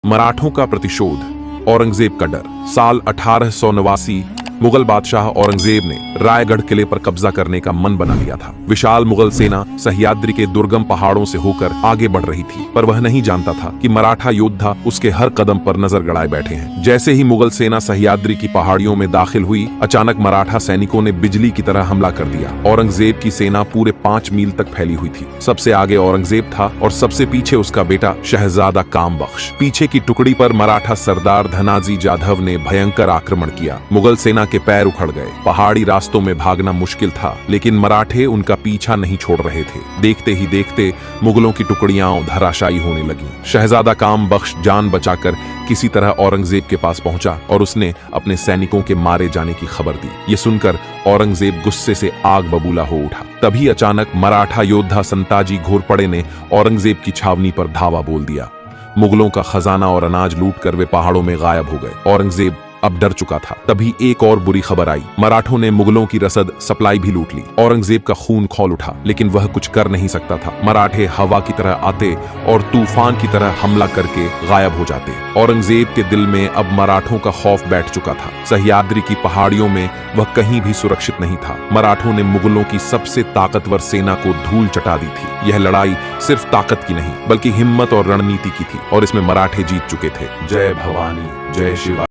मराठों का प्रतिशोध, औरंगजेब का डर। साल 1889 मुगल बादशाह औरंगजेब ने रायगढ़ किले पर कब्जा करने का मन बना लिया था। विशाल मुगल सेना सह्याद्री के दुर्गम पहाड़ों से होकर आगे बढ़ रही थी, पर वह नहीं जानता था कि मराठा योद्धा उसके हर कदम पर नजर गड़ाए बैठे हैं। जैसे ही मुगल सेना सह्याद्री की पहाड़ियों में दाखिल हुई, अचानक मराठा सैनिकों ने बिजली की तरह हमला कर दिया। औरंगजेब की सेना पूरे 5 मील तक फैली हुई थी। सबसे आगे औरंगजेब था और सबसे पीछे उसका बेटा शहजादा कामबख्श। पीछे की टुकड़ी पर मराठा सरदार धनाजी जाधव ने भयंकर आक्रमण किया। मुगल सेना के पैर उखड़ गए। पहाड़ी रास्तों में भागना मुश्किल था, लेकिन मराठे उनका पीछा नहीं छोड़ रहे थे। देखते ही देखते मुगलों की टुकड़ियां धराशायी होने लगी। शहजादा कामबख्श जान बचाकर किसी तरह औरंगजेब के पास पहुंचा और उसने अपने सैनिकों के मारे जाने की खबर दी। ये सुनकर औरंगजेब गुस्से से आग बबूला हो उठा। तभी अचानक मराठा योद्धा संताजी घोरपड़े ने औरंगजेब की छावनी पर धावा बोल दिया। मुगलों का खजाना और अनाज लूटकर वे पहाड़ों में गायब हो गए। औरंगजेब अब डर चुका था। तभी एक और बुरी खबर आई। मराठों ने मुगलों की रसद सप्लाई भी लूट ली। औरंगजेब का खून खौल उठा, लेकिन वह कुछ कर नहीं सकता था। मराठे हवा की तरह आते और तूफान की तरह हमला करके गायब हो जाते। औरंगजेब के दिल में अब मराठों का खौफ बैठ चुका था। सह्याद्री की पहाड़ियों में वह कहीं भी सुरक्षित नहीं था। मराठों ने मुगलों की सबसे ताकतवर सेना को धूल चटा दी थी। यह लड़ाई सिर्फ ताकत की नहीं, बल्कि हिम्मत और रणनीति की थी, और इसमें मराठे जीत चुके थे। जय भवानी, जय शिवा।